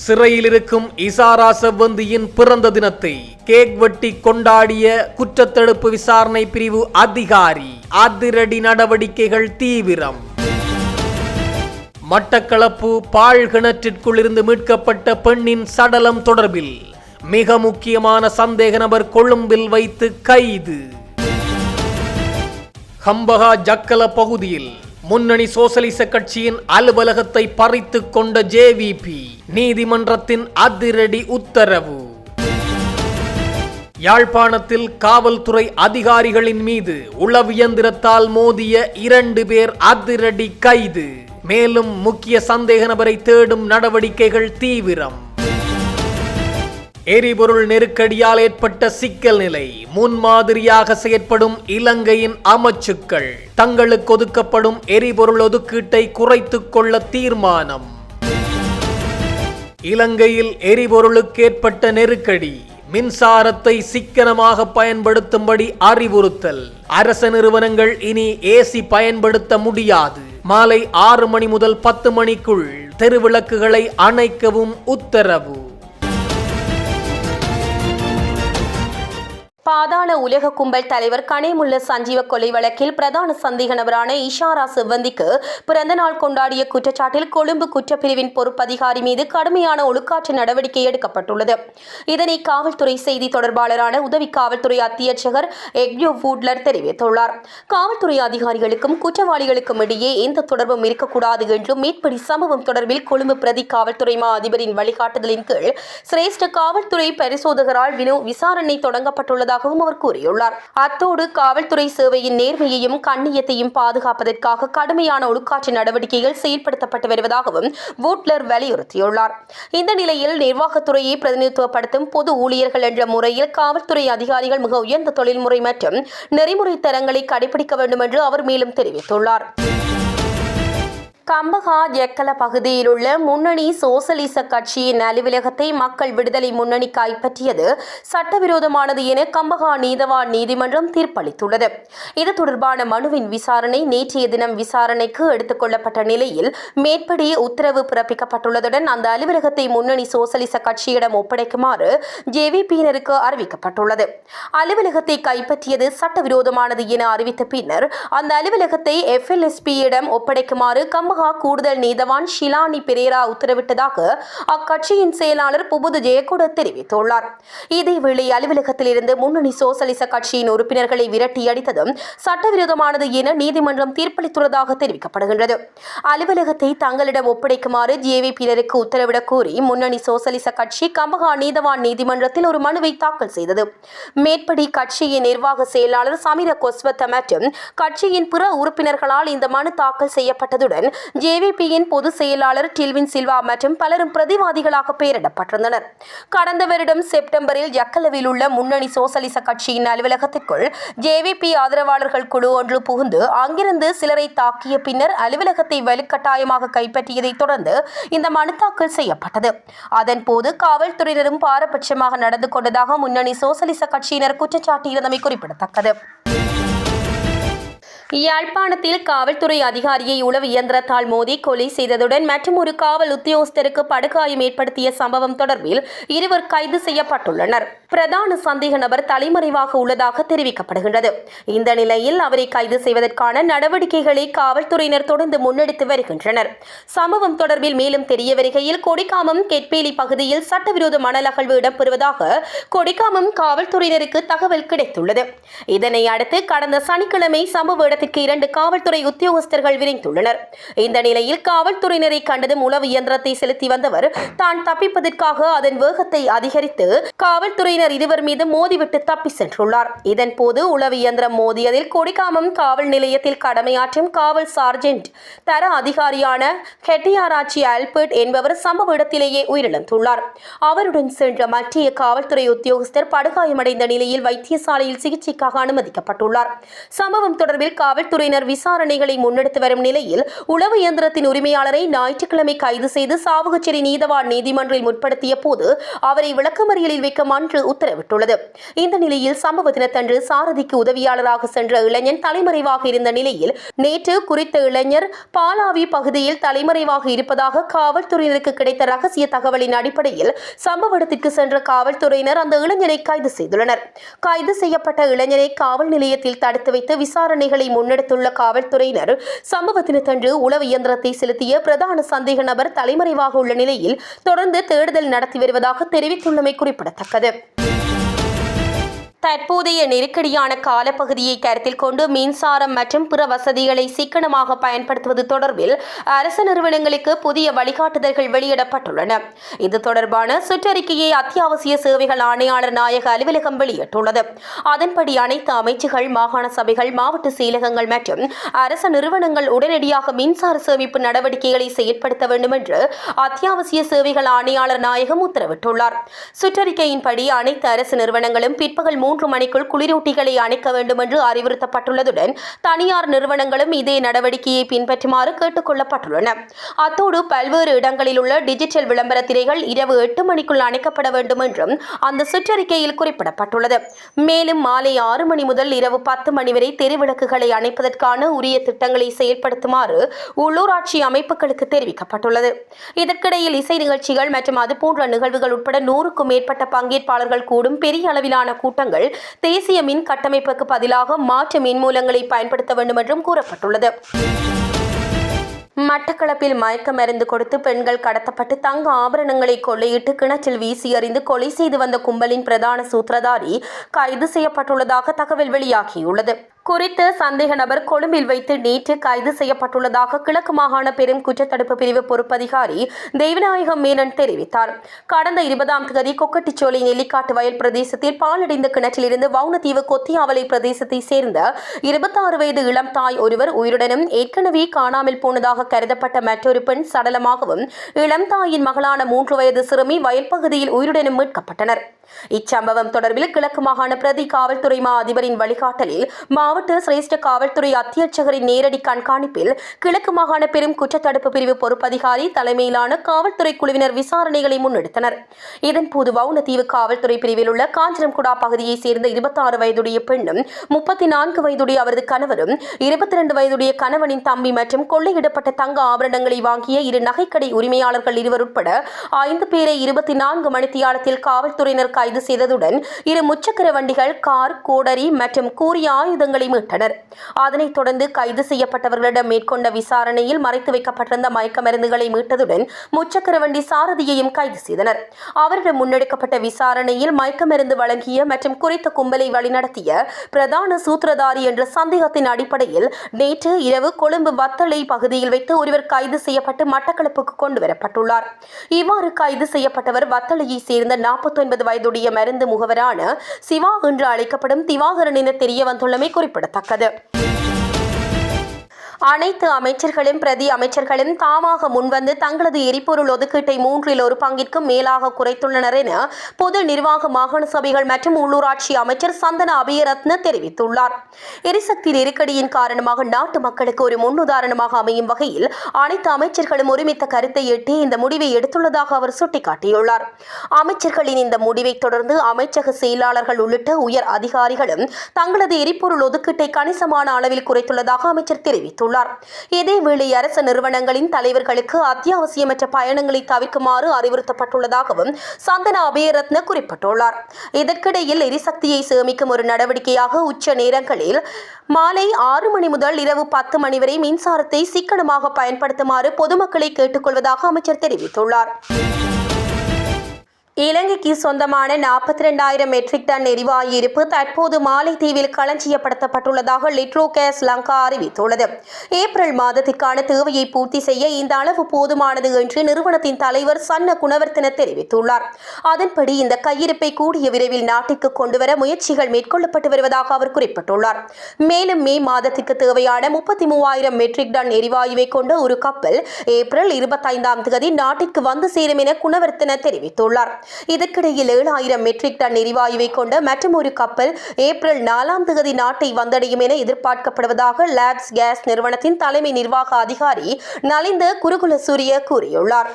சிறையில் இருக்கும் இசாரா செவ்வந்தியின் பிறந்த தினத்தை கேக் வெட்டி கொண்டாடிய குற்றத்தடுப்பு விசாரணை பிரிவு அதிகாரி. அதிரடி நடவடிக்கைகள் தீவிரம். மட்டக்களப்பு பாழ் கிணற்றிற்குள் இருந்து மீட்கப்பட்ட பெண்ணின் சடலம் தொடர்பில் மிக முக்கியமான சந்தேக நபர் கொழும்பில் வைத்து கைது. ஹம்பகா ஜக்கல பகுதியில் முன்னணி சோசலிச கட்சியின் அலுவலகத்தை பறித்துக் கொண்ட ஜேவிபி. நீதிமன்றத்தின் அதிரடி உத்தரவு. யாழ்ப்பாணத்தில் காவல்துறை அதிகாரிகளின் மீது உளவியந்திரத்தால் மோதிய 2 பேர் அதிரடி கைது. மேலும் முக்கிய சந்தேக நபரை தேடும் நடவடிக்கைகள் தீவிரம். எரிபொருள் நெருக்கடியால் ஏற்பட்ட சிக்கல் நிலை. முன்மாதிரியாக செயற்படும் இலங்கையின் அமைச்சுக்கள் தங்களுக்கு ஒதுக்கப்படும் எரிபொருள் ஒதுக்கீட்டை குறைத்துக் கொள்ள தீர்மானம். இலங்கையில் எரிபொருளுக்கு ஏற்பட்ட நெருக்கடி. மின்சாரத்தை சிக்கனமாக பயன்படுத்தும்படி அறிவுறுத்தல். அரச நிறுவனங்கள் இனி ஏசி பயன்படுத்த முடியாது. மாலை 6 மணி முதல் 10 மணிக்குள் தெருவிளக்குகளை அணைக்கவும் உத்தரவு. பாதாள உலக கும்பல் தலைவர் கனேமுல்ல சஞ்சீவ கொலை வழக்கில் பிரதான சந்தேக நபரான இஷாரா செவ்வந்திக்கு பிறந்த நாள் கொண்டாடிய குற்றச்சாட்டில் கொழும்பு குற்றப்பிரிவின் பொறுப்பதிகாரி மீது கடுமையான ஒழுக்காற்று நடவடிக்கை எடுக்கப்பட்டுள்ளது. இதனை காவல்துறை செய்தி தொடர்பாளரான உதவி காவல்துறை அத்தியட்சகர் எக்யோ வூட்லர் தெரிவித்துள்ளார். காவல்துறை அதிகாரிகளுக்கும் குற்றவாளிகளுக்கும் இடையே எந்த தொடர்பும் இருக்கக்கூடாது என்றும் மேற்படி சம்பவம் தொடர்பில் கொழும்பு பிரதி காவல்துறை மா அதிபரின் வழிகாட்டுதலின் கீழ் சிரேஷ்ட காவல்துறை பரிசோதகரால் விசாரணை தொடங்கப்பட்டுள்ளது அவர் கூறியுள்ளார். அத்தோடு காவல்துறை சேவையின் நேர்மையையும் கண்ணியத்தையும் பாதுகாப்பதற்காக கடுமையான ஒழுக்காற்று நடவடிக்கைகள் செயல்படுத்தப்பட்டு வருவதாகவும் வூட்லர் வலியுறுத்தியுள்ளார். இந்த நிலையில் நிர்வாகத்துறையை பிரதிநிதித்துவப்படுத்தும் பொது ஊழியர்கள் என்ற முறையில் காவல்துறை அதிகாரிகள் மிக உயர்ந்த தொழில்முறை மற்றும் நெறிமுறை தரங்களை கடைபிடிக்க வேண்டும் என்று அவர் மேலும் தெரிவித்துள்ளார். கம்பகா ஜக்கல பகுதியில் உள்ள முன்னணி சோசலிச கட்சியின் அலுவலகத்தை மக்கள் விடுதலை முன்னணி கைப்பற்றியது சட்டவிரோதமானது என கம்பகா நீதவான் நீதிமன்றம் தீர்ப்பளித்துள்ளது. இது தொடர்பான மனுவின் விசாரணை நேற்றைய தினம் விசாரணைக்கு எடுத்துக் கொள்ளப்பட்ட நிலையில் மேற்படி உத்தரவு பிறப்பிக்கப்பட்டுள்ளதுடன் அந்த அலுவலகத்தை முன்னணி சோசலிச கட்சியிடம் ஒப்படைக்குமாறு ஜேவிபியினருக்கு அறிவிக்கப்பட்டுள்ளது. அலுவலகத்தை கைப்பற்றியது சட்டவிரோதமானது என அறிவித்த பின்னர் அந்த அலுவலகத்தை FLSPயிடம் ஒப்படைக்குமாறு கூடுதல் நீதவான் ஷிலானி பெரேரா உத்தரவிட்டதாக அக்கட்சியின் செயலாளர் புபுது ஜெயக்குட தெரிவித்துள்ளார். இதேவேளை அலுவலகத்தில் இருந்து முன்னணி சோசலிச கட்சியின் உறுப்பினர்களை விரட்டி அடித்ததும் சட்டவிரோதமானது என நீதிமன்றம் தீர்ப்பளித்துள்ளதாக தெரிவிக்கப்படுகின்றது. அலுவலகத்தை தங்களிடம் ஒப்படைக்குமாறு ஜேவிபியினருக்கு உத்தரவிடக் கோரி முன்னணி சோசலிச கட்சி கம்பகா நீதவான் நீதிமன்றத்தில் ஒரு மனுவை தாக்கல் செய்தது. மேற்படி கட்சியின் நிர்வாக செயலாளர் சமீர கொஸ்வத்த மற்றும் கட்சியின் பிற உறுப்பினர்களால் இந்த மனு தாக்கல் செய்யப்பட்டதுடன் ஜேவிபியின் பொதுச் செயலாளர் டில்வின் சில்வா மற்றும் பலரும் பிரதிவாதிகளாக பெயரிடப்பட்டிருந்தனர். கடந்த வருடம் செப்டம்பரில் ஜக்கலவில் உள்ள முன்னணி சோசலிச கட்சியின் அலுவலகத்திற்குள் ஜேவிபி ஆதரவாளர்கள் குழு ஒன்று புகுந்து அங்கிருந்து சிலரை தாக்கிய பின்னர் அலுவலகத்தை வலுக்கட்டாயமாக கைப்பற்றியதைத் தொடர்ந்து இந்த மனு தாக்கல் செய்யப்பட்டது. அதன்போது காவல்துறையினரும் பாரபட்சமாக நடந்து கொண்டதாக முன்னணி சோசலிச கட்சியினர் குற்றச்சாட்டியிருந்தமை குறிப்பிடத்தக்கது. யாழ்ப்பாணத்தில் காவல்துறை அதிகாரியை உளவு இயந்திரத்தால் மோதி கொலை செய்ததுடன் மற்றும் ஒரு காவல் உத்தியோகஸ்தருக்கு படுகாயம் ஏற்படுத்திய சம்பவம் தொடர்பில் 2 கைது செய்யப்பட்டுள்ளனர். பிரதான சந்தேக நபர் தலைமறைவாக உள்ளதாக தெரிவிக்கப்படுகின்றது. இந்த நிலையில் அவரை கைது செய்வதற்கான நடவடிக்கைகளை காவல்துறையினர் தொடர்ந்து முன்னெடுத்து வருகின்றனர். சம்பவம் தொடர்பில் மேலும் தெரிய வருகையில் கொடிகாமம் கெட்பேலி பகுதியில் சட்டவிரோத மணல் அகழ்வு இடம்பெறுவதாக கொடிகாமம் காவல்துறையினருக்கு தகவல் கிடைத்துள்ளது. இதனை அடுத்து கடந்த சனிக்கிழமை சம்பவ இடத்திற்கு 2 காவல்துறை உத்தியோகஸ்தர்கள் விரைந்துள்ளனர். இந்த நிலையில் காவல்துறையினரை கண்டதும் உளவு இயந்திரத்தை செலுத்தி வந்தவர் தான் தப்பிப்பதற்காக அதன் வேகத்தை அதிகரித்து காவல்துறையினர் இருவர் மீது மோதிவிட்டு தப்பி சென்றுள்ளார். இதன்போது உளவு இயந்திரம் மோதியதில் கொடிகாமம் காவல் நிலையத்தில் கடமையாற்றும் காவல் சார்ஜென்ட் தர அதிகாரியான ஹெட்டியாராச்சி ஆல்பர்ட் என்பவர் சம்பவ இடத்திலேயே உயிரிழந்துள்ளார். அவருடன் சென்ற மற்ற காவல்துறை உத்தியோகஸ்தர் படுகாயமடைந்த நிலையில் வைத்தியசாலையில் சிகிச்சைக்காக அனுமதிக்கப்பட்டுள்ளார். சம்பவம் தொடர்பில் காவல்துறையினர் விசாரணைகளை முன்னெடுத்து வரும் நிலையில் உளவு இயந்திரத்தின் உரிமையாளரை ஞாயிற்றுக்கிழமை கைது செய்து சாவகச்சேரி நீதவான் நீதிமன்றில் முற்படுத்திய போது அவரை விளக்கமறியலில் வைக்க மன்று உத்தரவிட்டுள்ளது. இந்த நிலையில் சம்பவ தினத்தன்று சாரதிக்கு உதவியாளராக சென்ற இளைஞன் தலைமறைவாக இருந்த நிலையில் நேற்று குறித்த இளைஞர் பாலாவி பகுதியில் தலைமறைவாக இருப்பதாக காவல்துறையினருக்கு கிடைத்த ரகசிய தகவலின் அடிப்படையில் சம்பவ இடத்திற்கு சென்ற காவல்துறையினர் அந்த இளைஞனை கைது செய்துள்ளனர். கைது செய்யப்பட்ட இளைஞரை காவல் நிலையத்தில் தடுத்து வைத்து விசாரணைகளை முன்னெடுத்துள்ள காவல்துறையினர் சம்பவ தினத்தன்று உளவு இயந்திரத்தை செலுத்திய பிரதான சந்தேக நபர் தலைமறைவாக உள்ள நிலையில் தொடர்ந்து தேடுதல் நடத்தி வருவதாக தெரிவித்துள்ளமை குறிப்பிடத்தக்கது. தற்போதைய நெருக்கடியான காலப்பகுதியை கருத்தில் கொண்டு மின்சாரம் மற்றும் பிற வசதிகளை சிக்கனமாக பயன்படுத்துவது தொடர்பில் அரசு நிறுவனங்களுக்கு புதிய வழிகாட்டுதல்கள் வெளியிடப்பட்டுள்ளன. இது தொடர்பான சுற்றறிக்கையை அத்தியாவசிய சேவைகள் ஆணையாளர் நாயக அலுவலகம் வெளியிட்டுள்ளது. அதன்படி அனைத்து அமைச்சுகள், மாகாண சபைகள், மாவட்ட செயலகங்கள் மற்றும் அரசு நிறுவனங்கள் உடனடியாக மின்சார சேமிப்பு நடவடிக்கைகளை செயற்படுத்த வேண்டும் என்று அத்தியாவசிய சேவைகள் ஆணையாளர் நாயகம் உத்தரவிட்டுள்ளார். சுற்றறிக்கையின்படி அனைத்து அரசு நிறுவனங்களும் பிற்பகல் 3 மணிக்குள் குளிரூட்டிகளை அணைக்க வேண்டும் என்று அறிவுறுத்தப்பட்டுள்ளதுடன் தனியார் நிறுவனங்களும் இதே நடவடிக்கையை பின்பற்றுமாறு கேட்டுக் கொள்ளப்பட்டுள்ளன. அத்தோடு பல்வேறு இடங்களில் உள்ள டிஜிட்டல் விளம்பர திரைகள் இரவு 8 மணிக்குள் அணைக்கப்பட வேண்டும் என்றும் அந்த சுற்றறிக்கையில் குறிப்பிடப்பட்டுள்ளது. மேலும் மாலை 6 மணி முதல் இரவு 10 மணி வரை தெருவிளக்குகளை அணைப்பதற்கான உரிய திட்டங்களை செயல்படுத்துமாறு உள்ளூராட்சி அமைப்புகளுக்கு தெரிவிக்கப்பட்டுள்ளது. இதற்கிடையில் இசை நிகழ்ச்சிகள் மற்றும் அதுபோன்ற நிகழ்வுகள் உட்பட 100க்கும் மேற்பட்ட பங்கேற்பாளர்கள் கூடும் பெரிய அளவிலான கூட்டங்கள் தேசிய மின் கட்டமைப்புக்கு பதிலாக மாற்று மின் மூலங்களை பயன்படுத்த வேண்டும் என்றும் கூறப்பட்டுள்ளது. மட்டக்களப்பில் மயக்க மருந்து கொடுத்து பெண்கள் கடத்தப்பட்டு தங்க ஆபரணங்களை கொள்ளையிட்டு கிணற்றில் வீசி எறிந்து கொலை செய்து வந்த கும்பலின் பிரதான சூத்திரதாரி கைது செய்யப்பட்டுள்ளதாக தகவல் வெளியாகியுள்ளது. குறித்த சந்தேக நபர் கொழும்பில் வைத்து நேற்று கைது செய்யப்பட்டுள்ளதாக கிழக்கு மாகாண பெரும் குற்றத்தடுப்பு பிரிவு பொறுப்பதிகாரி தெய்வநாயகம் மேனன் தெரிவித்தார். கடந்த 20ஆம் தேதி கொக்கட்டிச்சோலை நெல்லிக்காட்டு வயல் பிரதேசத்தில் பாலடைந்த கிணற்றிலிருந்து வவுனதீவு கொத்தியாவலை பிரதேசத்தை சேர்ந்த 26 வயது இளம் தாய் ஒருவர் உயிருடனும் ஏற்கனவே காணாமல் போனதாக கருதப்பட்ட மற்றொரு பெண் சடலமாகவும் இளம் தாயின் மகளான 3 வயது சிறுமி வயல் பகுதியில் உயிருடனும் மீட்கப்பட்டனர். இச்சம்பவம் தொடர்பில் கிழக்கு மாகாண பிரதி காவல்துறை மா அதிபரின் வழிகாட்டலில் மாவட்ட சிரேஷ்ட காவல்துறை அத்தியட்சகரின் நேரடி கண்காணிப்பில் கிழக்கு மாகாண பெரும் குற்றத்தடுப்பு பிரிவு பொறுப்பதிகாரி தலைமையிலான காவல்துறை குழுவினர் விசாரணைகளை முன்னெடுத்தனர். இதன்போது வவுனதீவு காவல்துறை பிரிவில் உள்ள காஞ்சிரம்குடா பகுதியைச் சேர்ந்த 26 வயதுடைய பெண்ணும் 34 வயதுடைய அவரது கணவரும் 22 வயதுடைய கணவனின் தம்பி மற்றும் கொள்ளையிடப்பட்ட தங்க ஆபரணங்களை வாங்கிய 2 நகைக்கடை உரிமையாளர்கள் இருவர் உட்பட 5 பேரை 24 மணித்தியாலத்தில் காவல்துறையினர் கைது செய்ததுடன் 2 முச்சக்கர வண்டிகள், கார், கோடரி மற்றும் கூறிய ஆயுதங்களை மீட்டனர். அதனைத் தொடர்ந்து கைது செய்யப்பட்டவர்களிடம் மேற்கொண்ட விசாரணையில் மறைத்து வைக்கப்பட்டிருந்த மயக்க மருந்துகளை மீட்டதுடன் முச்சக்கர வண்டி சாரதியையும் கைது செய்தனர். அவரிடம் முன்னெடுக்கப்பட்ட விசாரணையில் மயக்க மருந்து வழங்கிய மற்றும் குறித்த கும்பலை வழிநடத்திய பிரதான சூத்திரதாரி என்ற சந்தேகத்தின் அடிப்படையில் நேற்று இரவு கொழும்பு வத்தளை பகுதியில் வைத்து ஒருவர் கைது செய்யப்பட்டு மட்டக்களப்புக்கு கொண்டு வரப்பட்டுள்ளார். இவ்வாறு கைது செய்யப்பட்டவர் வத்தளையை சேர்ந்த 49 வயதுடைய மருந்து முகவரான சிவா என்று அழைக்கப்படும் திவாகரன் என தெரிய வந்துள்ளமை குறிப்பிடத்தக்கது. அனைத்து அமைச்சர்களும் பிரதி அமைச்சர்களும் தாமாக முன்வந்து தங்களது எரிபொருள் ஒதுக்கீட்டை 1/3 பங்கிற்கும் மேலாக குறைத்துள்ளனர் என பொது நிர்வாக மாகாண சபைகள் மற்றும் உள்ளூராட்சி அமைச்சர் சந்தன அபயரத்ன தெரிவித்துள்ளார். எரிசக்தி நெருக்கடியின் காரணமாக நாட்டு மக்களுக்கு ஒரு முன்னுதாரணமாக அமையும் வகையில் அனைத்து அமைச்சர்களும் ஒருமித்த கருத்தை எட்டி இந்த முடிவை எடுத்துள்ளதாக அவர் சுட்டிக்காட்டியுள்ளார். அமைச்சர்களின் இந்த முடிவை தொடர்ந்து அமைச்சக செயலாளர்கள் உள்ளிட்ட உயர் அதிகாரிகளும் தங்களது எரிபொருள் ஒதுக்கீட்டை கணிசமான அளவில் குறைத்துள்ளதாக அமைச்சர் தெரிவித்துள்ளார். இதேவேளை அரசு நிறுவனங்களின் தலைவர்களுக்கு அத்தியாவசியமற்ற பயணங்களை தவிர்க்குமாறு அறிவுறுத்தப்பட்டுள்ளதாகவும் சந்தன அபயரத்ன குறிப்பிட்டுள்ளார். இதற்கிடையில் எரிசக்தியை சேமிக்கும் ஒரு நடவடிக்கையாக உச்ச நேரங்களில் மாலை 6 மணி முதல் இரவு 10 மணி வரை மின்சாரத்தை சிக்கனமாக பயன்படுத்துமாறு பொதுமக்களை கேட்டுக்கொள்வதாக அமைச்சர் தெரிவித்துள்ளார். இலங்கைக்கு சொந்தமான 42,000 மெட்ரிக் டன் எரிவாயு இருப்பு தற்போது மாலைத்தீவில் களஞ்சியப்படுத்தப்பட்டுள்ளதாக லிட்ரோ கேஸ் லங்கா அறிவித்துள்ளது. ஏப்ரல் மாதத்திற்கான தேவையை பூர்த்தி செய்ய இந்த அளவு போதுமானது என்று நிறுவனத்தின் தலைவர் சன்ன குணவர்த்தன தெரிவித்துள்ளார். அதன்படி இந்த கையிருப்பை கூடிய விரைவில் நாட்டிற்கு கொண்டுவர முயற்சிகள் மேற்கொள்ளப்பட்டு வருவதாக அவர் குறிப்பிட்டுள்ளார். மேலும் மே மாதத்திற்கு தேவையான 33,000 மெட்ரிக் டன் எரிவாயுவை கொண்ட ஒரு கப்பல் ஏப்ரல் 25ஆம் தேதி நாட்டிற்கு வந்து சேரும் என குணவர்த்தன தெரிவித்துள்ளார். இதற்கிடையில் 7000 மெட்ரிக் டன் எரிவாயுவை கொண்ட மற்றொரு கப்பல் ஏப்ரல் 4ஆம் தேதி நாட்டை வந்தடையும் என எதிர்பார்க்கப்படுவதாக லாப்ஸ் கேஸ் நிறுவனத்தின் தலைமை நிர்வாக அதிகாரி நலிந்த குருகுலசூரிய கூறியுள்ளார்.